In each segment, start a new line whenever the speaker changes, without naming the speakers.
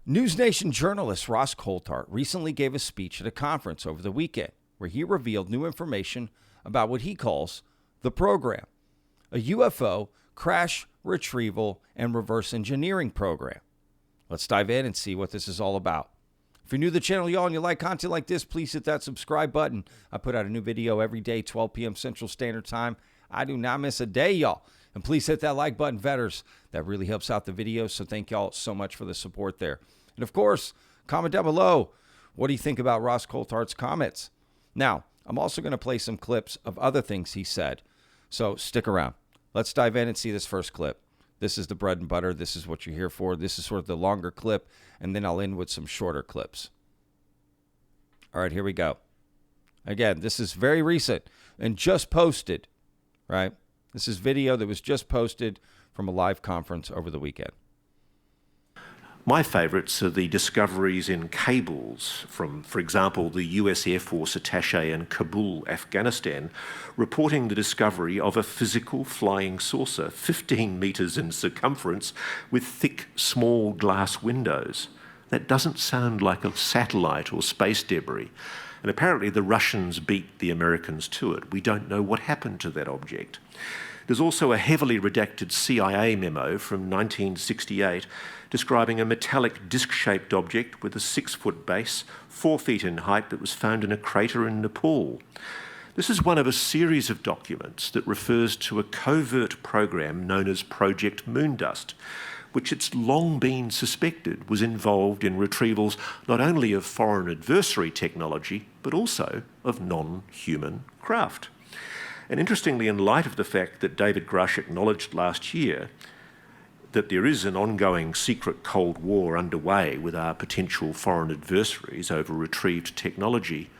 News Nation journalist Ross Coulthart recently gave a speech at a conference over the weekend where he revealed new information about what he calls the program, a UFO crash, retrieval, and reverse engineering program. Let's dive in and see what this is all about. If you're new to the channel, y'all, and you like content like this, please hit that subscribe button. I put out a new video every day, 12 p.m. Central Standard Time. I do not miss a day, y'all. And please hit that like button, vetters. That really helps out the video, so thank y'all so much for the support there. And of course, comment down below. What do you think about Ross Coulthart's comments? Now, I'm also going to play some clips of other things he said, so stick around. Let's dive in and see this first clip. This is the bread and butter. This is what you're here for. This is sort of the longer clip, and then I'll end with some shorter clips. All right, here we go. Again, this is very recent and just posted, right? This is video that was just posted from a live conference over the weekend.
My favourites are the discoveries in cables from, for example, the US Air Force attaché in Kabul, Afghanistan, reporting the discovery of a physical flying saucer 15 metres in circumference with thick, small glass windows. That doesn't sound like a satellite or space debris. And apparently the Russians beat the Americans to it. We don't know what happened to that object. There's also a heavily redacted CIA memo from 1968 describing a metallic disc-shaped object with a 6-foot base, 4 feet in height, that was found in a crater in Nepal. This is one of a series of documents that refers to a covert program known as Project Moondust, which it's long been suspected was involved in retrievals not only of foreign adversary technology, but also of non-human craft. And interestingly, in light of the fact that David Grush acknowledged last year that there is an ongoing secret Cold War underway with our potential foreign adversaries over retrieved technology,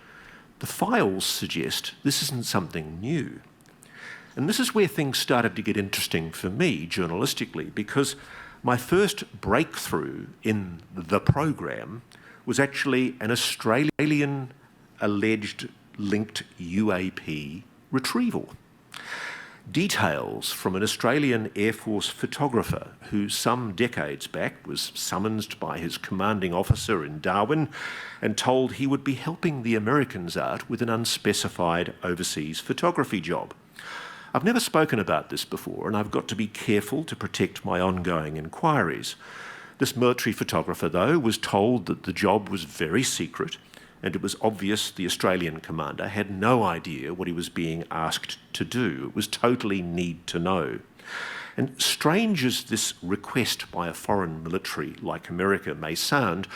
the files suggest this isn't something new. And this is where things started to get interesting for me journalistically, because my first breakthrough in the program was actually an Australian alleged linked UAP retrieval. Details from an Australian Air Force photographer who some decades back was summoned by his commanding officer in Darwin and told he would be helping the Americans out with an unspecified overseas photography job. I've never spoken about this before, and I've got to be careful to protect my ongoing inquiries. This military photographer, though, was told that the job was very secret, and it was obvious the Australian commander had no idea what he was being asked to do. It was totally need to know. And strange as this request by a foreign military like America may sound,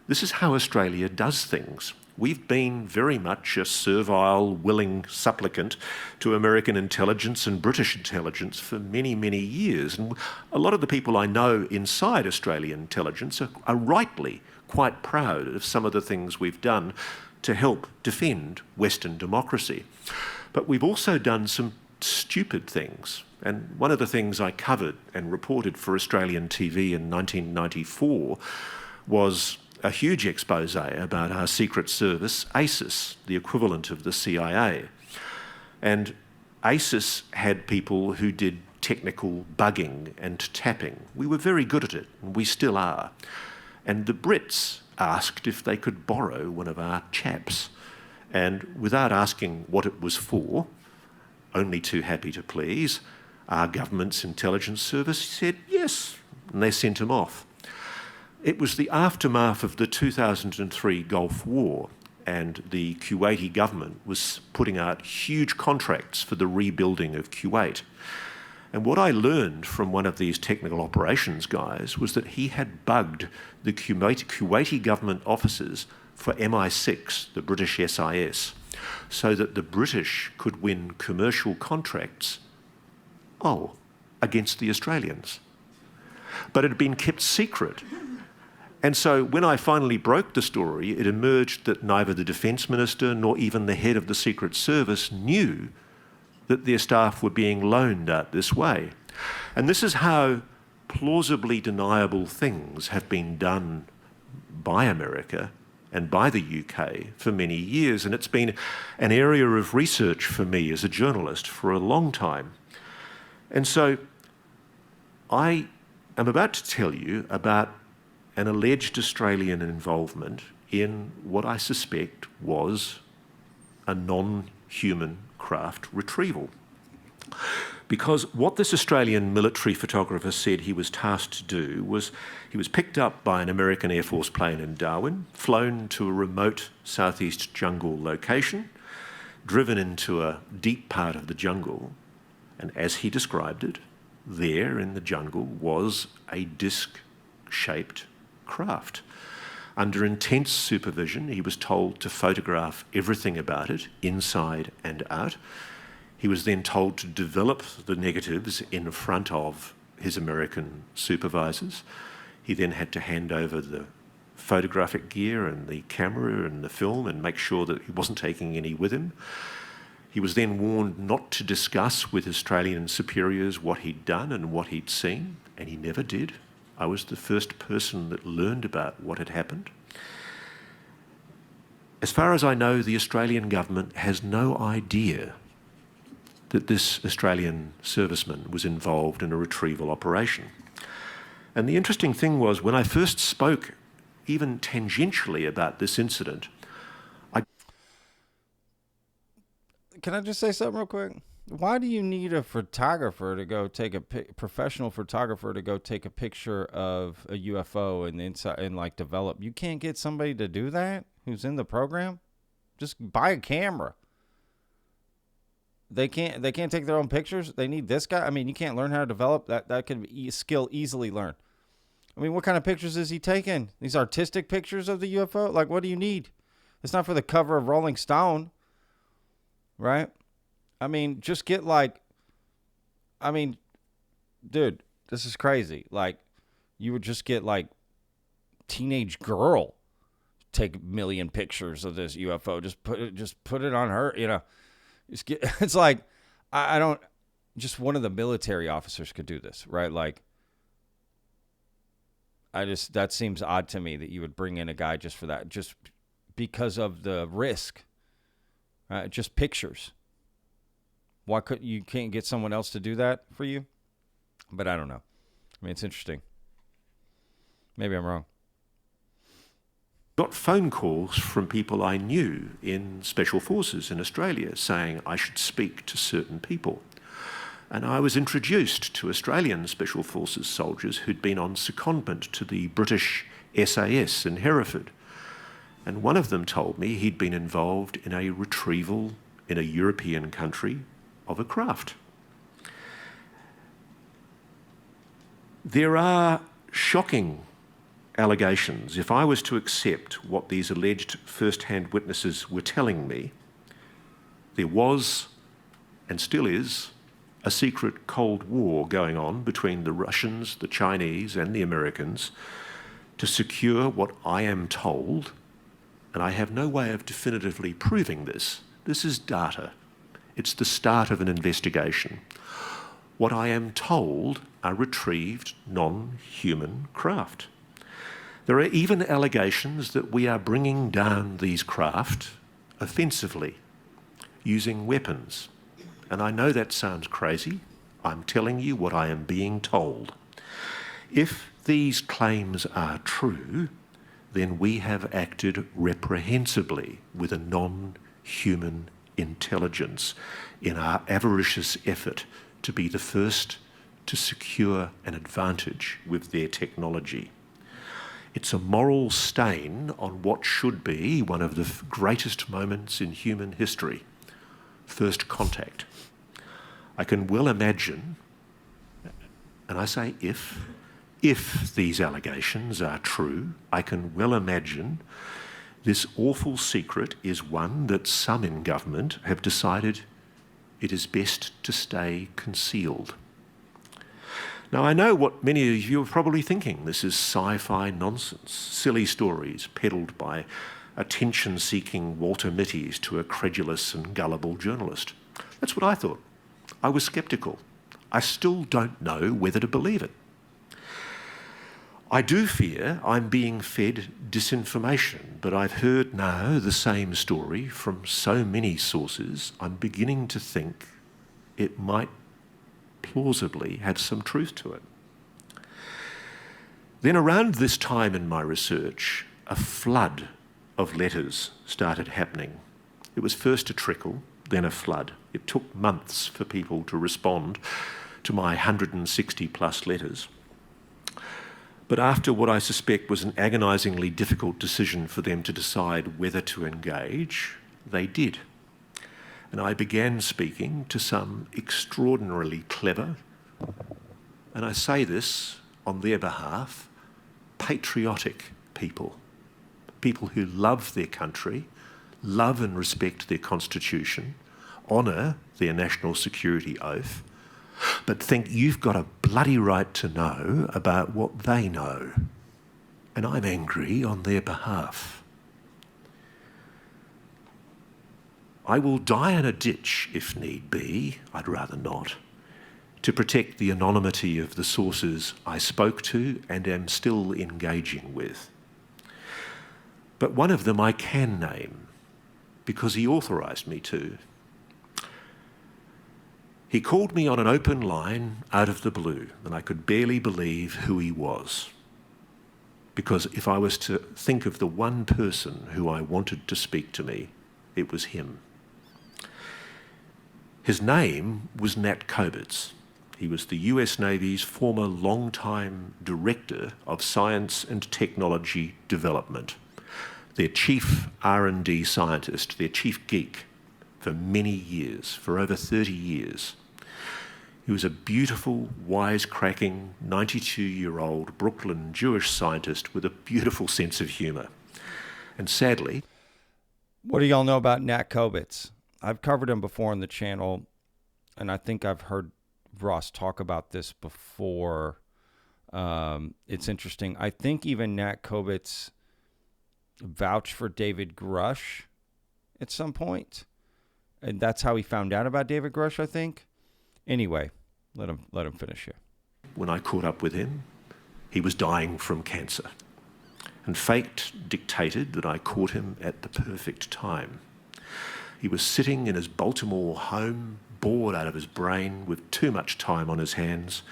this is how Australia does things. We've been very much a servile, willing supplicant to American intelligence and British intelligence for many, many years. And a lot of the people I know inside Australian intelligence are rightly quite proud of some of the things we've done to help defend Western democracy. But we've also done some stupid things. And one of the things I covered and reported for Australian TV in 1994 was a huge expose about our secret service, ASIS, the equivalent of the CIA. And ASIS had people who did technical bugging and tapping. We were very good at it, and we still are. And the Brits asked if they could borrow one of our chaps. And without asking what it was for, only too happy to please, our government's intelligence service said yes, and they sent him off. It was the aftermath of the 2003 Gulf War, and the Kuwaiti government was putting out huge contracts for the rebuilding of Kuwait. And what I learned from one of these technical operations guys was that he had bugged the Kuwaiti government officers for MI6, the British SIS, so that the British could win commercial contracts, against the Australians. But it had been kept secret. And so when I finally broke the story, it emerged that neither the Defence Minister nor even the head of the Secret Service knew that their staff were being loaned out this way. And this is how plausibly deniable things have been done by America and by the UK for many years. And it's been an area of research for me as a journalist for a long time. And so I am about to tell you about an alleged Australian involvement in what I suspect was a non-human craft retrieval. Because what this Australian military photographer said he was tasked to do was he was picked up by an American Air Force plane in Darwin, flown to a remote southeast jungle location, driven into a deep part of the jungle, and as he described it, there in the jungle was a disc-shaped craft. Under intense supervision, he was told to photograph everything about it, inside and out. He was then told to develop the negatives in front of his American supervisors. He then had to hand over the photographic gear and the camera and the film and make sure that he wasn't taking any with him. He was then warned not to discuss with Australian superiors what he'd done and what he'd seen, and he never did. I was the first person that learned about what had happened. As far as I know, the Australian government has no idea that this Australian serviceman was involved in a retrieval operation. And the interesting thing was, when I first spoke, even tangentially about this incident,
Can I just say something real quick? Why do you need a photographer to go take professional photographer to go take a picture of a UFO and inside and like develop? You can't get somebody to do that who's in the program. Just buy a camera. They can't take their own pictures. They need this guy. I mean, you can't learn how to develop that. That could be a skill easily learned. I mean, what kind of pictures is he taking? These artistic pictures of the UFO? Like, what do you need? It's not for the cover of Rolling Stone, right? I mean, just get dude, this is crazy. Like, you would just get like teenage girl take a million pictures of this UFO. Just put it on her, you know. It's like, I don't, just one of the military officers could do this, right? Like, that seems odd to me that you would bring in a guy just for that, just because of the risk, right? Just pictures. Why you can't get someone else to do that for you? But I don't know. I mean, it's interesting. Maybe I'm wrong.
Got phone calls from people I knew in Special Forces in Australia saying I should speak to certain people. And I was introduced to Australian Special Forces soldiers who'd been on secondment to the British SAS in Hereford. And one of them told me he'd been involved in a retrieval in a European country of a craft. There are shocking allegations. If I was to accept what these alleged first-hand witnesses were telling me, there was, and still is, a secret Cold War going on between the Russians, the Chinese, and the Americans to secure what I am told, and I have no way of definitively proving this. This is data. It's the start of an investigation. What I am told are retrieved non-human craft. There are even allegations that we are bringing down these craft offensively, using weapons. And I know that sounds crazy. I'm telling you what I am being told. If these claims are true, then we have acted reprehensibly with a non-human intelligence in our avaricious effort to be the first to secure an advantage with their technology. It's a moral stain on what should be one of the greatest moments in human history, first contact. I can well imagine, and I say if these allegations are true, I can well imagine this awful secret is one that some in government have decided it is best to stay concealed. Now, I know what many of you are probably thinking. This is sci-fi nonsense, silly stories peddled by attention-seeking Walter Mitty's to a credulous and gullible journalist. That's what I thought. I was sceptical. I still don't know whether to believe it. I do fear I'm being fed disinformation, but I've heard now the same story from so many sources, I'm beginning to think it might plausibly have some truth to it. Then around this time in my research, a flood of letters started happening. It was first a trickle, then a flood. It took months for people to respond to my 160 plus letters. But after what I suspect was an agonisingly difficult decision for them to decide whether to engage, they did. And I began speaking to some extraordinarily clever, and I say this on their behalf, patriotic people. People who love their country, love and respect their constitution, honour their national security oath, but think you've got a bloody right to know about what they know. And I'm angry on their behalf. I will die in a ditch if need be, I'd rather not, to protect the anonymity of the sources I spoke to and am still engaging with. But one of them I can name, because he authorised me to. He called me on an open line out of the blue, and I could barely believe who he was. Because if I was to think of the one person who I wanted to speak to me, it was him. His name was Nat Kobitz. He was the US Navy's former long-time Director of Science and Technology Development, their chief R&D scientist, their chief geek for many years, for over 30 years. He was a beautiful, wisecracking, 92-year-old Brooklyn Jewish scientist with a beautiful sense of humour. And sadly...
What do y'all know about Nat Kobitz? I've covered him before on the channel, and I think I've heard Ross talk about this before. It's interesting. I think even Nat Kobitz vouched for David Grush at some point, and that's how he found out about David Grush, I think. Anyway, let him finish here.
When I caught up with him, he was dying from cancer, and fate dictated that I caught him at the perfect time. He was sitting in his Baltimore home, bored out of his brain, with too much time on his hands,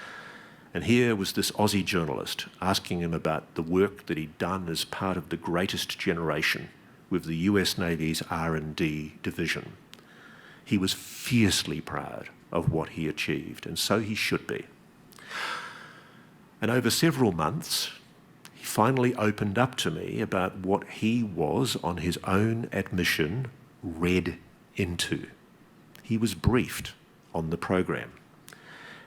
and here was this Aussie journalist asking him about the work that he'd done as part of the greatest generation with the US Navy's R&D division. He was fiercely proud of what he achieved, and so he should be. And over several months, he finally opened up to me about what he was, on his own admission, read into. He was briefed on the program,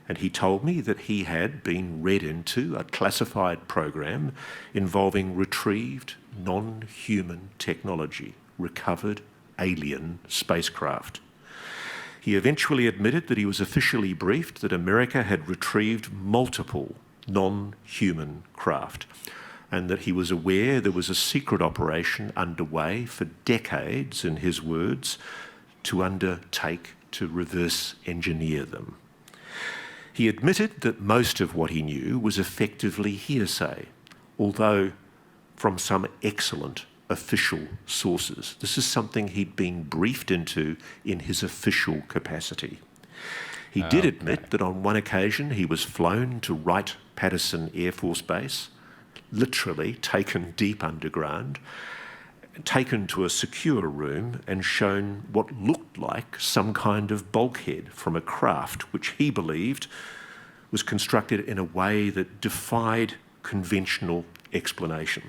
and he told me that he had been read into a classified program involving retrieved non-human technology, recovered alien spacecraft. He eventually admitted that he was officially briefed that America had retrieved multiple non-human craft, and that he was aware there was a secret operation underway for decades, in his words, to undertake to reverse engineer them. He admitted that most of what he knew was effectively hearsay, although from some excellent official sources. This is something he'd been briefed into in his official capacity. He did admit that on one occasion he was flown to Wright-Patterson Air Force Base, literally taken deep underground, taken to a secure room and shown what looked like some kind of bulkhead from a craft which he believed was constructed in a way that defied conventional explanation.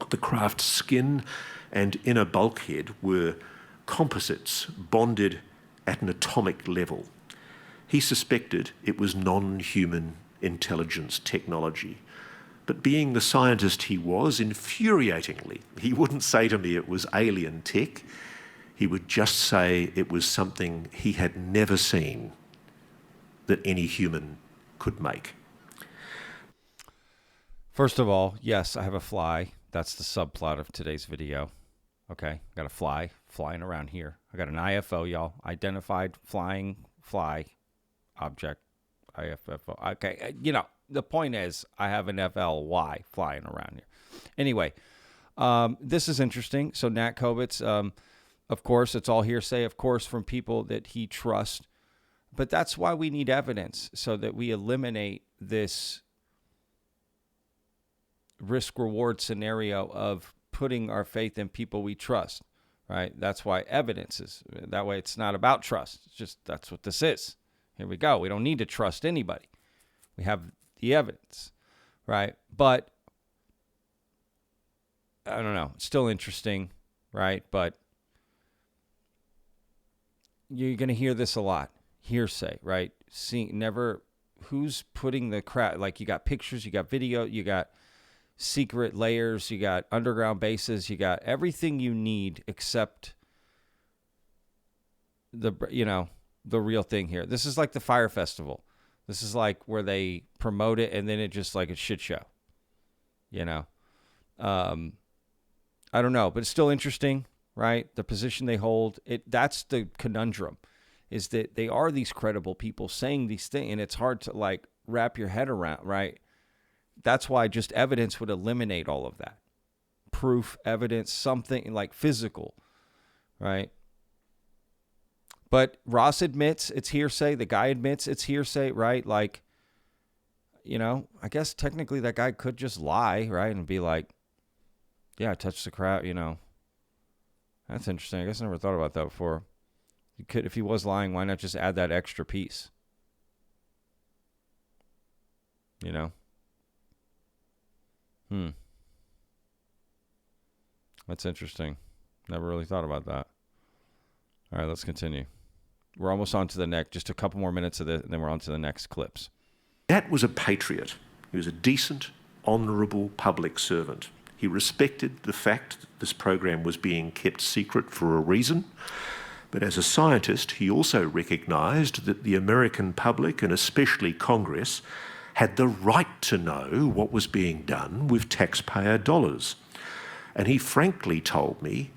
The craft's skin and inner bulkhead were composites bonded at an atomic level. He suspected it was non-human intelligence technology. But being the scientist he was, infuriatingly, he wouldn't say to me it was alien tech. He would just say it was something he had never seen that any human could make.
First of all, yes, I have a fly. That's the subplot of today's video. Okay, got a fly flying around here. I got an IFO, y'all. Identified flying fly object. IFO. Okay, the point is I have an FLY flying around here. Anyway, this is interesting. So Nat Kobitz, of course, it's all hearsay, of course, from people that he trusts. But that's why we need evidence, so that we eliminate this risk-reward scenario of putting our faith in people we trust, right? That's why evidence is. That way it's not about trust. It's just that's what this is. Here we go. We don't need to trust anybody. We have the evidence, right? But I don't know. It's still interesting, right? But you're going to hear this a lot. Hearsay, right? Who's putting the crap? Like, you got pictures, you got video, you got secret layers, you got underground bases, you got everything you need except the real thing here. This is like the Fire Festival. This is like where they promote it and then it just like a shit show. I don't know, but it's still interesting, right? The position they hold. That's the conundrum, is that they are these credible people saying these things, and it's hard to like wrap your head around, right? That's why just evidence would eliminate all of that. Proof, evidence, something like physical, right? But Ross admits it's hearsay. The guy admits it's hearsay, right? Like, I guess technically that guy could just lie, right? And be like, yeah, I touched the crowd, That's interesting. I guess I never thought about that before. You could, if he was lying, why not just add that extra piece? That's interesting. Never really thought about that. All right, let's continue. We're almost on to the next, just a couple more minutes of this, and then we're on to the next clips.
That was a patriot. He was a decent, honourable public servant. He respected the fact that this program was being kept secret for a reason. But as a scientist, he also recognised that the American public, and especially Congress, had the right to know what was being done with taxpayer dollars. And he frankly told me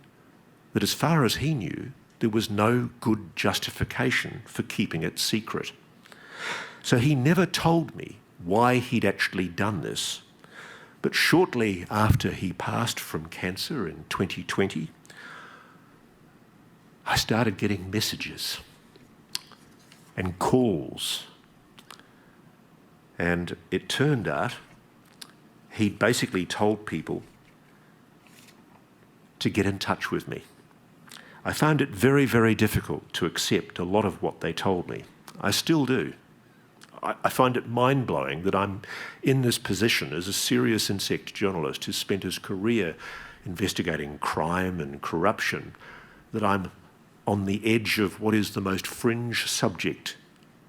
that as far as he knew, there was no good justification for keeping it secret. So he never told me why he'd actually done this. But shortly after he passed from cancer in 2020, I started getting messages and calls. And it turned out he basically told people to get in touch with me. I found it very, very difficult to accept a lot of what they told me. I still do. I find it mind-blowing that I'm in this position as a serious insect journalist who spent his career investigating crime and corruption, that I'm on the edge of what is the most fringe subject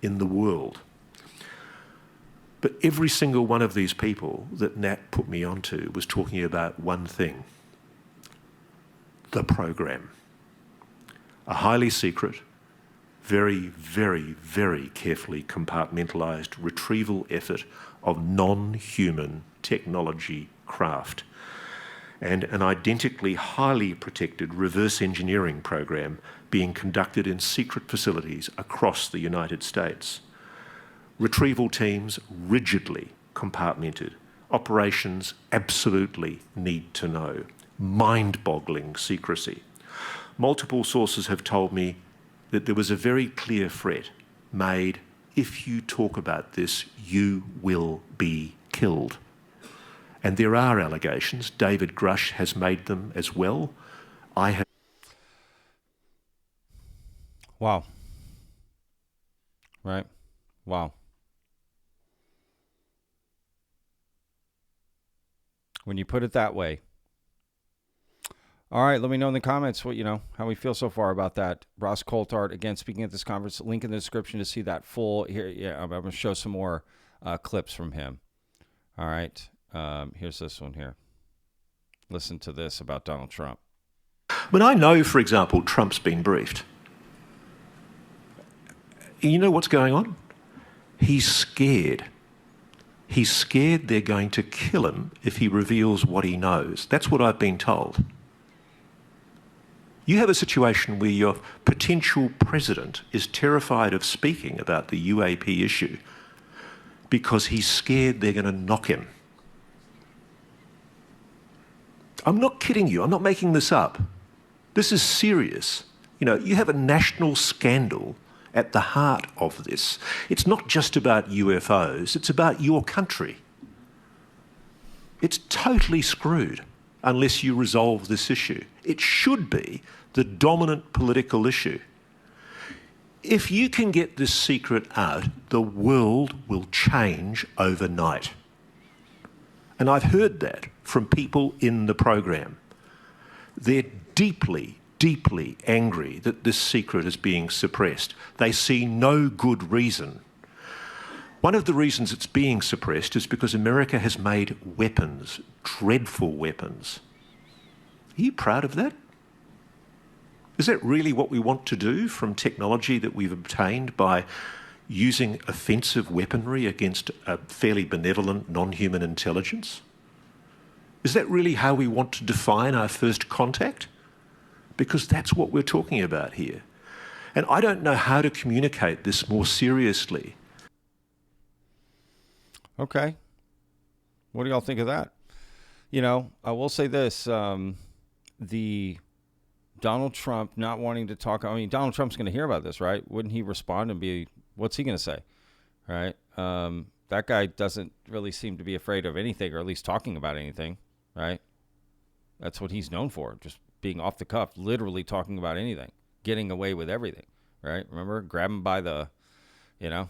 in the world. But every single one of these people that Nat put me onto was talking about one thing: the program. A highly secret, very, very, very carefully compartmentalised retrieval effort of non-human technology craft, and an identically highly protected reverse engineering program being conducted in secret facilities across the United States. Retrieval teams rigidly compartmented. Operations absolutely need to know. Mind-boggling secrecy. Multiple sources have told me that there was a very clear threat made: if you talk about this, you will be killed. And there are allegations. David Grush has made them as well. I have.
Wow. Right. Wow. When you put it that way. All right, let me know in the comments what, how we feel so far about that. Ross Coulthart, again, speaking at this conference, link in the description to see that full. Here, yeah, I'm going to show some more clips from him. All right, here's this one here. Listen to this about Donald Trump.
But I know, for example, Trump's been briefed. You know what's going on? He's scared. He's scared they're going to kill him if he reveals what he knows. That's what I've been told. You have a situation where your potential president is terrified of speaking about the UAP issue because he's scared they're going to knock him. I'm not kidding you. I'm not making this up. This is serious. You have a national scandal at the heart of this. It's not just about UFOs. It's about your country. It's totally screwed unless you resolve this issue. It should be the dominant political issue. If you can get this secret out, the world will change overnight. And I've heard that from people in the program. They're deeply, deeply angry that this secret is being suppressed. They see no good reason. One of the reasons it's being suppressed is because America has made weapons, dreadful weapons. Are you proud of that? Is that really what we want to do from technology that we've obtained by using offensive weaponry against a fairly benevolent, non-human intelligence? Is that really how we want to define our first contact? Because that's what we're talking about here. And I don't know how to communicate this more seriously.
Okay. What do y'all think of that? You know, I will say this, the Donald Trump not wanting to talk, I mean, Donald Trump's going to hear about this, right? Wouldn't he respond and be, what's he going to say? Right? That guy doesn't really seem to be afraid of anything, or at least talking about anything, right? That's what he's known for, just being off the cuff, literally talking about anything, getting away with everything, right? Remember, grab him by the, you know,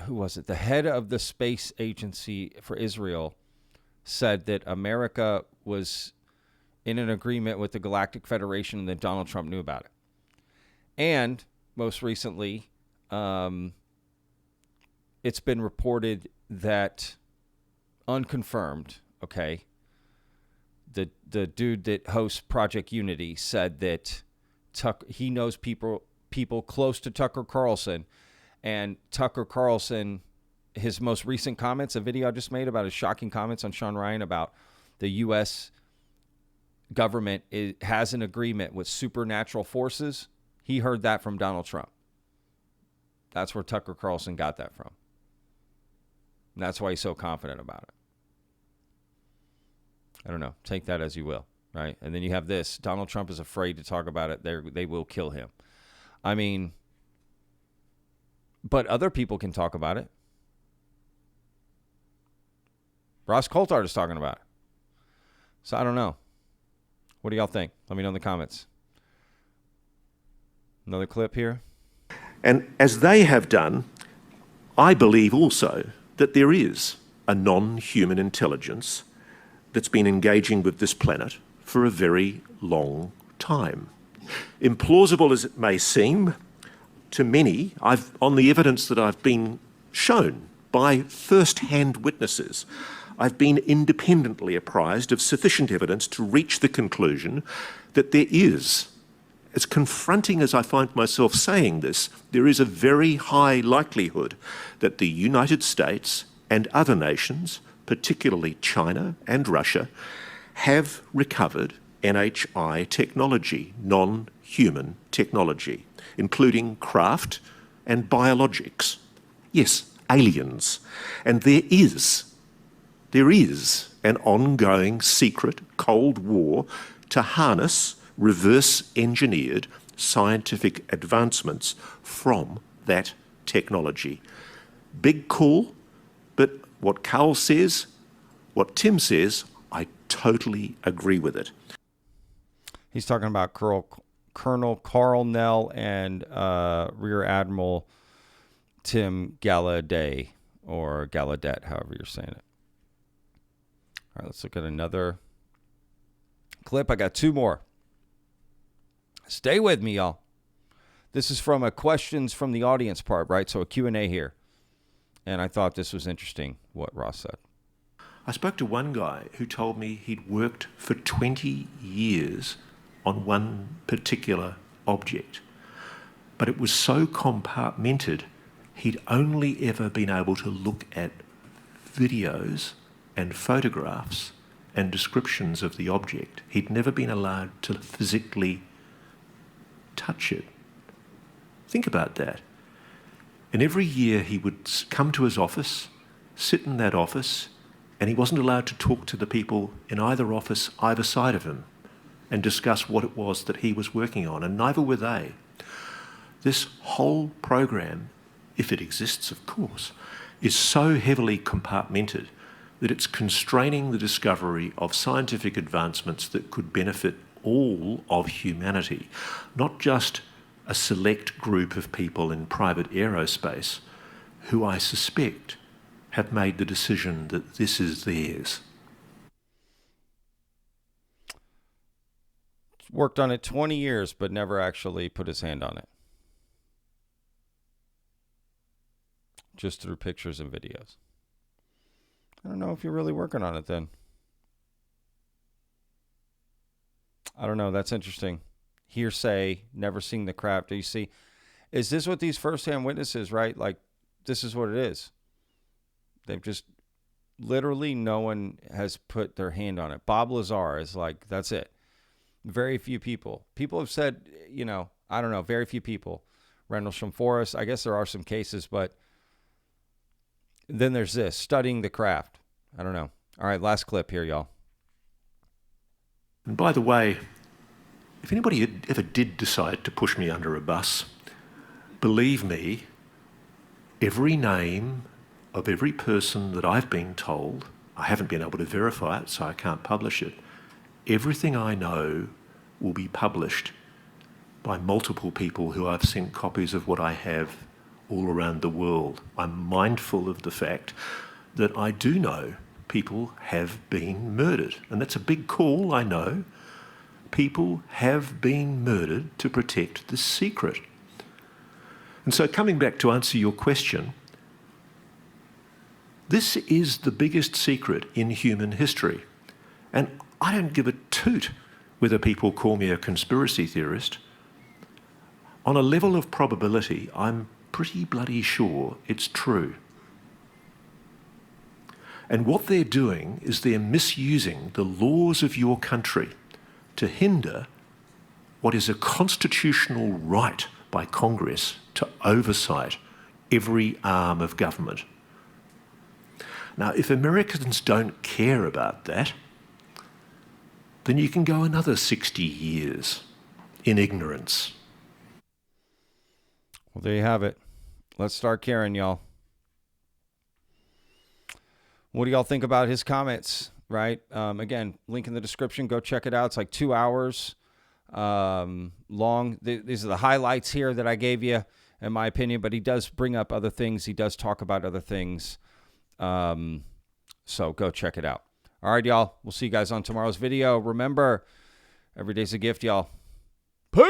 who was it? The head of the space agency for Israel said that America was in an agreement with the Galactic Federation and that Donald Trump knew about it. And most recently, it's been reported that, unconfirmed, okay, the dude that hosts Project Unity said that he knows people close to Tucker Carlson, and Tucker Carlson, his most recent comments, a video I just made about his shocking comments on Sean Ryan about the U.S. government has an agreement with supernatural forces. He heard that from Donald Trump. That's where Tucker Carlson got that from. And that's why he's so confident about it. I don't know. Take that as you will, right? And then you have this. Donald Trump is afraid to talk about it. They will kill him. I mean, but other people can talk about it. Ross Coulthart is talking about it. So I don't know. What do y'all think? Let me know in the comments. Another clip here.
And as they have done, I believe also that there is a non-human intelligence that's been engaging with this planet for a very long time. Implausible as it may seem, to many, on the evidence that I've been shown by first-hand witnesses, I've been independently apprised of sufficient evidence to reach the conclusion that there is, as confronting as I find myself saying this, there is a very high likelihood that the United States and other nations, particularly China and Russia, have recovered NHI technology, non-human technology, including craft and biologics. Yes, aliens. And there is an ongoing secret Cold War to harness reverse-engineered scientific advancements from that technology. Big call, but what Carl says, what Tim says, I totally agree with it.
He's talking about Colonel Carl Nell and Rear Admiral Tim Gallaudet, or Gallaudet, however you're saying it. All right, let's look at another clip. I got two more. Stay with me, y'all. This is from a questions from the audience part, right? So a Q&A here. And I thought this was interesting, what Ross said.
I spoke to one guy who told me he'd worked for 20 years on one particular object, but it was so compartmented, he'd only ever been able to look at videos and photographs and descriptions of the object. He'd never been allowed to physically touch it. Think about that. And every year he would come to his office, sit in that office, and he wasn't allowed to talk to the people in either office either side of him and discuss what it was that he was working on, and neither were they. This whole program if it exists of course, is so heavily compartmented that it's constraining the discovery of scientific advancements that could benefit all of humanity, not just a select group of people in private aerospace who I suspect have made the decision that this is theirs.
Worked on it 20 years, but never actually put his hand on it. Just through pictures and videos. I don't know if you're really working on it then. I don't know. That's interesting. Hearsay, never seen the craft. Do you see? Is this what these firsthand witnesses, right? Like, this is what it is. They've just, literally no one has put their hand on it. Bob Lazar is like, that's it. Very few people. People have said, you know, I don't know, very few people. Rendlesham Forest, I guess there are some cases, but then there's this, studying the craft. I don't know. All right, last clip here, y'all.
And by the way, if anybody ever did decide to push me under a bus, believe me, every name of every person that I've been told, I haven't been able to verify it, so I can't publish it, everything I know will be published by multiple people who I've sent copies of what I have all around the world. I'm mindful of the fact that I do know people have been murdered. And that's a big call, I know. People have been murdered to protect the secret. And so coming back to answer your question, this is the biggest secret in human history. And I don't give a toot whether people call me a conspiracy theorist. On a level of probability, I'm pretty bloody sure it's true. And what they're doing is they're misusing the laws of your country to hinder what is a constitutional right by Congress to oversight every arm of government. Now, if Americans don't care about that, then you can go another 60 years in ignorance.
Well, there you have it. Let's start caring, y'all. What do y'all think about his comments, right? Again, link in the description. Go check it out. It's like 2 hours long. These are the highlights here that I gave you, in my opinion, but he does bring up other things. He does talk about other things. So go check it out. All right, y'all. We'll see you guys on tomorrow's video. Remember, every day's a gift, y'all. Peace.